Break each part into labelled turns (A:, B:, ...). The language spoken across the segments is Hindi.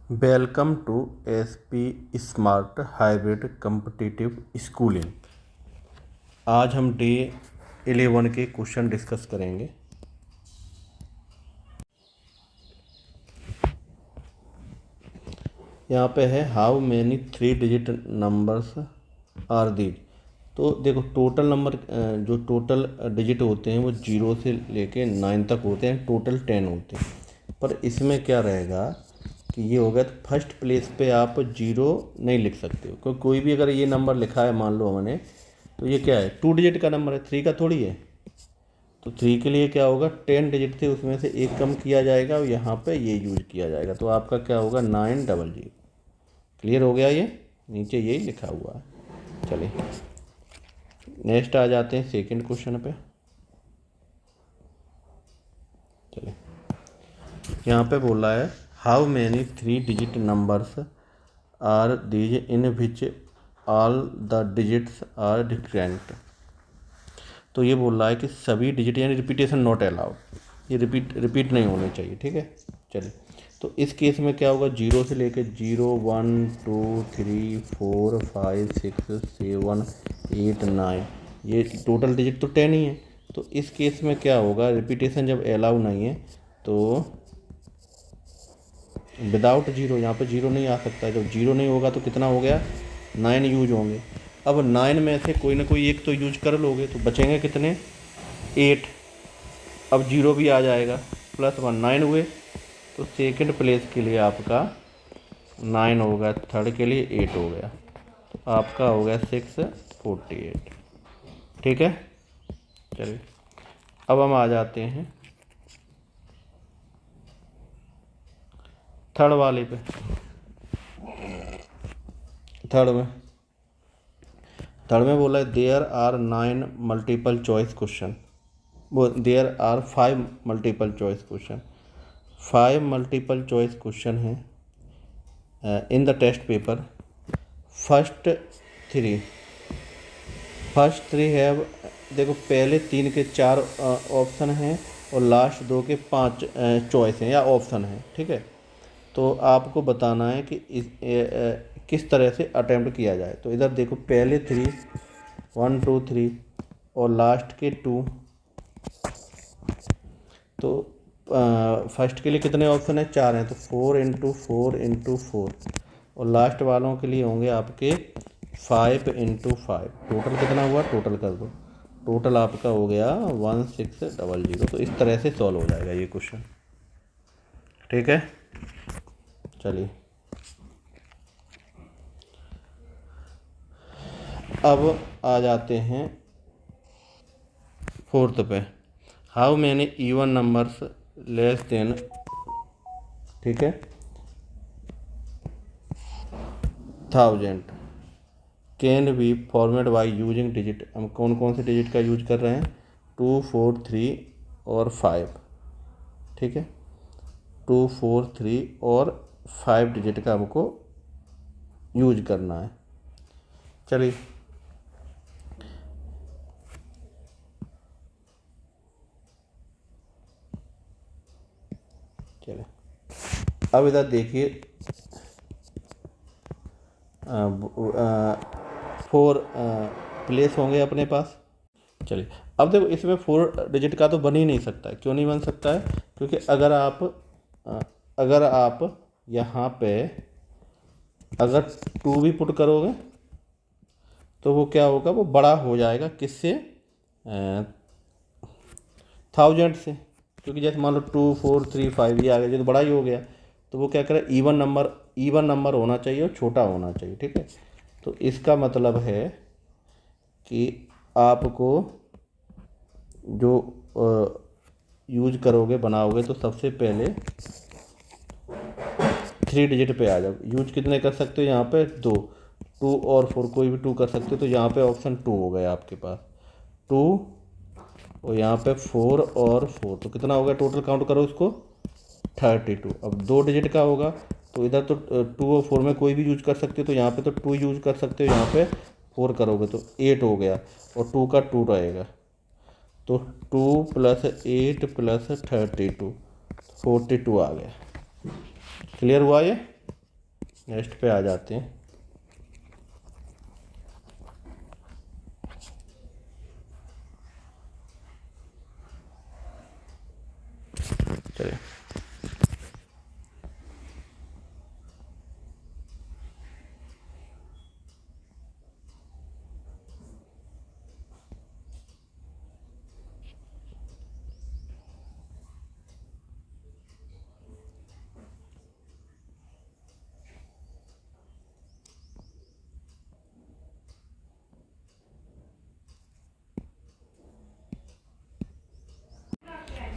A: Welcome to SP smart hybrid competitive schooling. आज हम डे 11 के क्वेश्चन डिस्कस करेंगे। यहाँ पे है how many 3 digit numbers are these. तो देखो टोटल नंबर जो टोटल डिजिट होते हैं वो 0 से लेके 9 तक होते हैं, टोटल 10 होते हैं। पर इसमें क्या रहेगा कि ये हो गया तो फर्स्ट प्लेस पे आप 0 नहीं लिख सकते हो, क्योंकि कोई भी अगर ये नंबर लिखा है मान लो हमने, तो ये क्या है 2 डिजिट का नंबर है, 3 का थोड़ी है। तो 3 के लिए क्या होगा 10 डिजिट थे उसमें से एक कम किया जाएगा और यहाँ पे ये यूज किया जाएगा, तो आपका क्या होगा 900। क्लियर हो गया, ये नीचे यही लिखा हुआ है। चलिए नेक्स्ट आ जाते हैं सेकंड क्वेश्चन पे। चलिए यहाँ पे बोला है how many 3 digit numbers are these in which all the digits are different. तो ये बोल रहा है कि सभी डिजिट यानी रिपीटेशन नॉट अलाउड, ये रिपीट नहीं होने चाहिए। ठीक है, चलिए तो इस केस में क्या होगा 0 से लेके 0 1 2 3 4 5 6 7 8 9, ये टोटल डिजिट तो 10 ही है। तो इस केस में क्या होगा रिपीटेशन जब अलाउ नहीं है तो विदाउट 0, यहाँ पे 0 नहीं आ सकता। जब 0 नहीं होगा तो कितना हो गया 9 यूज होंगे। अब 9 में से कोई ना कोई एक तो यूज कर लोगे तो बचेंगे कितने 8। अब 0 भी आ जाएगा +1 9 हुए, तो सेकंड प्लेस के लिए आपका 9 हो गया, थर्ड के लिए 8 हो गया, तो आपका हो गया 648। ठीक है, चलिए अब हम आ जाते हैं थर्ड वाले पे। थर्ड में बोला है there are 9 multiple choice question, वो there are 5 multiple choice question. 5 multiple choice question हैं in the test paper. First three है, देखो पहले 3 के 4 ऑप्शन हैं और लास्ट 2 के 5 चॉइस हैं या ऑप्शन हैं। ठीक है, तो आपको बताना है कि किस तरह से अटेम्प्ट किया जाए। तो इधर देखो पहले 3 1 2 3 और लास्ट के 2, तो फर्स्ट के लिए कितने ऑप्शन है 4 हैं, तो 4 × 4 × 4 और लास्ट वालों के लिए होंगे आपके 5 × 5। टोटल कितना हुआ टोटल कर दो, टोटल आपका हो गया 1600। तो इस तरह से सॉल्व हो जाएगा ये क्वेश्चन। ठीक है, चलिए अब आ जाते हैं फोर्थ पे। How many even numbers less than, ठीक है 1000 can be format by using digit. हम कौन कौन से डिजिट का यूज कर रहे हैं 2 4 3 और 5। ठीक है, 2 4 3 और 5 डिजिट का हमको यूज करना है। चलिए अब इधर देखिए 4 प्लेस होंगे अपने पास। चलिए अब देखो इसमें 4 डिजिट का तो बन ही नहीं सकता है। क्यों नहीं बन सकता है, क्योंकि अगर आप यहाँ पे अगर 2 भी पुट करोगे तो वो क्या होगा, वो बड़ा हो जाएगा किससे 1000 से, क्योंकि जैसे मान लो 2 4 3 5 ये आ गया, जो तो बड़ा ही हो गया। तो वो क्या करे इवन नंबर होना चाहिए और छोटा होना चाहिए। ठीक है, तो इसका मतलब है कि आपको जो यूज करोगे बनाओगे तो सबसे पहले 3 डिजिट पे आ जाओ। यूज कितने कर सकते हो यहाँ पे 2 और 4, कोई भी 2 कर सकते हो। तो यहाँ पे ऑप्शन 2 हो गया आपके पास 2 और यहाँ पे 4 और 4, तो कितना हो गया टोटल काउंट करो उसको 32। अब 2 डिजिट का होगा तो इधर तो 2 और 4 में कोई भी यूज कर सकते हो, तो यहाँ पे तो 2 यूज कर सकते हो, यहाँ पे 4 करोगे तो 8 हो गया और 2 का 2 रहेगा, तो 2 + 8 + 32 42 आ गया। क्लियर हुआ ये। नेक्स्ट पे आ जाते हैं। चलिए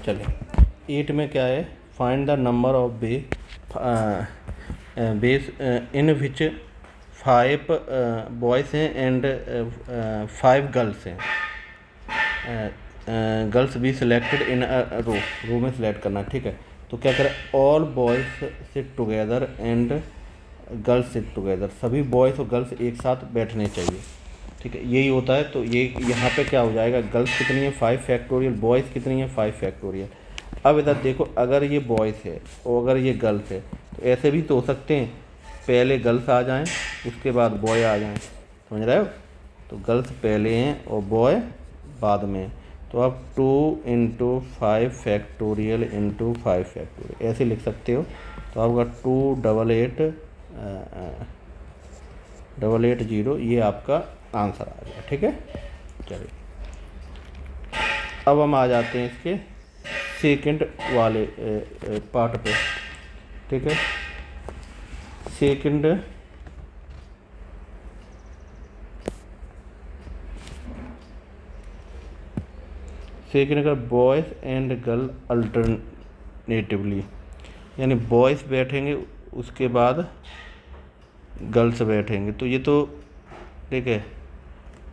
A: चलिए 8 में क्या है, find the number of base in which 5 boys हैं एंड 5 गर्ल्स हैं। गर्ल्स भी सिलेक्टेड इन रो में सिलेक्ट करना, ठीक है। तो क्या करें, all boys sit together and girls sit together, सभी बॉयज़ और गर्ल्स एक साथ बैठने चाहिए, ठीक है। यही होता है। तो ये यहाँ पे क्या हो जाएगा, गर्ल्स कितनी है 5 फैक्टोरियल, बॉयज़ कितनी है 5 फैक्टोरियल। अब इधर देखो, अगर ये बॉयज़ है और अगर ये गर्ल्स है तो ऐसे भी तो हो सकते हैं, पहले गर्ल्स आ जाएं उसके बाद बॉय आ जाएं, समझ रहे हो। तो गर्ल्स पहले हैं और बॉय बाद में। तो आप 2 × 5 फैक्टोरियल × 5 फैक्टोरियल ऐसे लिख सकते हो। तो आपका 28880 ये आपका आंसर आ गया, ठीक है। चलिए अब हम आ जाते हैं इसके सेकंड वाले पार्ट पे, ठीक है। सेकंड अगर बॉयज़ एंड गर्ल अल्टरनेटिवली, यानी बॉयज़ बैठेंगे उसके बाद गर्ल्स बैठेंगे, तो ये तो ठीक है,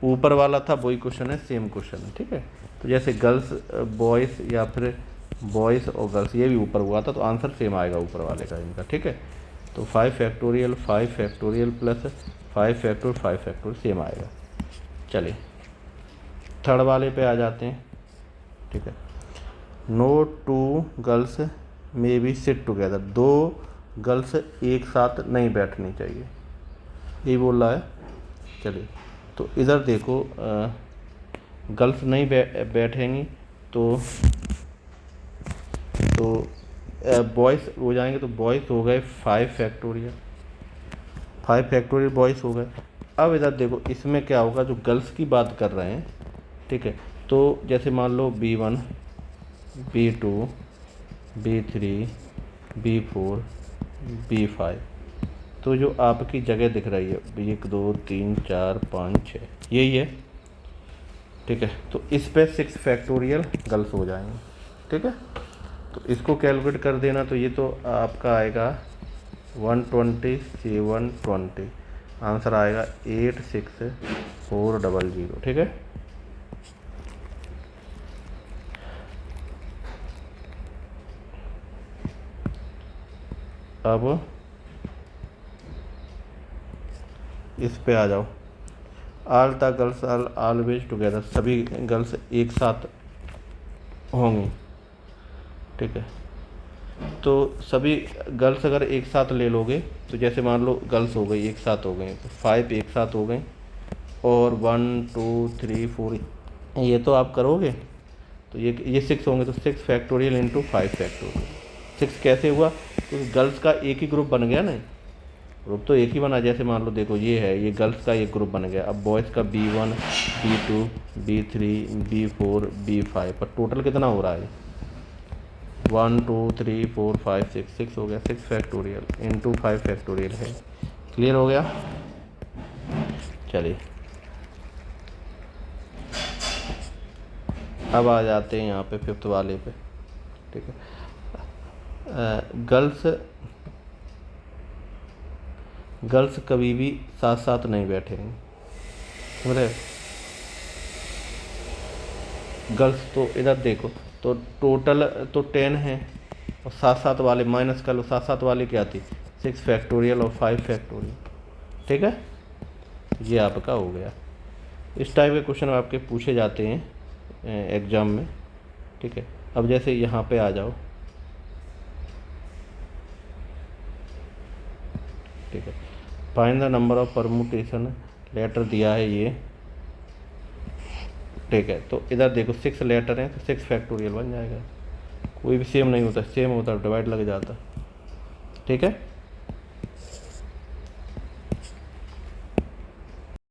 A: ऊपर वाला था वही क्वेश्चन है, सेम क्वेश्चन है, ठीक है। तो जैसे गर्ल्स बॉयज़ या फिर बॉयज़ और गर्ल्स, ये भी ऊपर हुआ था, तो आंसर सेम आएगा ऊपर वाले का इनका, ठीक है। तो 5 factorial 5 factorial plus 5 factorial 5 factorial same आएगा। चलिए थर्ड वाले पे आ जाते हैं, ठीक है। No 2 girls may be sit together, 2 girls एक साथ नहीं बैठनी चाहिए, ये बोल रहा है। चलिए तो इधर देखो, गर्ल्स नहीं बैठेंगी तो बॉयज़ हो जाएंगे, तो बॉयज़ हो गए 5 फैक्टोरियल, 5 फैक्टोरियल बॉयज़ हो गए। अब इधर देखो, इसमें क्या होगा, जो गर्ल्स की बात कर रहे हैं, ठीक है। तो जैसे मान लो B1 B2 B3 B4 B5, तो जो आपकी जगह दिख रही है 1 2 3 4 5 6 यही है, ठीक है। तो इस पे 6 फैक्टोरियल गर्ल्स हो जाएंगे, ठीक है। तो इसको कैलकुलेट कर देना, तो ये तो आपका आएगा 120 720, आंसर आएगा 86400, ठीक है। अब इस पे आ जाओ, all the girls are always together, सभी गर्ल्स एक साथ होंगी, ठीक है। तो सभी गर्ल्स अगर एक साथ ले लोगे, तो जैसे मान लो गर्ल्स हो गई एक साथ हो गई, तो 5 एक साथ हो गई, और 1 2 3 4 ये तो आप करोगे, तो ये 6 होंगे, तो 6 फैक्टोरियल × 5 फैक्टोरियल। 6 कैसे हुआ, तो गर्ल्स का एक ही ग्रुप बन गया ना, ग्रुप तो एक ही बना। जैसे मान लो देखो, ये है, ये गर्ल्स का एक ग्रुप बन गया। अब बॉयज़ का B1 B2 B3 B4 B5, पर टोटल कितना हो रहा है, 1 2 3 4 5 6 हो गया, 6 फैक्टोरियल × 5 फैक्टोरियल है। क्लियर हो गया। चलिए अब आ जाते हैं यहाँ पे 5th वाले पे, ठीक है। गर्ल्स कभी भी साथ साथ नहीं बैठेंगे, समझ रहे। गर्ल्स तो इधर देखो, तो टोटल तो 10 है, और साथ साथ वाले माइनस कर लो, साथ साथ वाले क्या थी 6 फैक्टोरियल और 5 फैक्टोरियल, ठीक है। ये आपका हो गया। इस टाइप के क्वेश्चन आपके पूछे जाते हैं एग्ज़ाम में, ठीक है। अब जैसे यहाँ पे आ जाओ, ठीक है। Find the number of permutation, letter दिया है ये, ठीक है। तो इधर देखो 6 लेटर हैं तो 6 फैक्टोरियल बन जाएगा। कोई भी सेम नहीं होता, सेम होता डिवाइड लग जाता, ठीक है।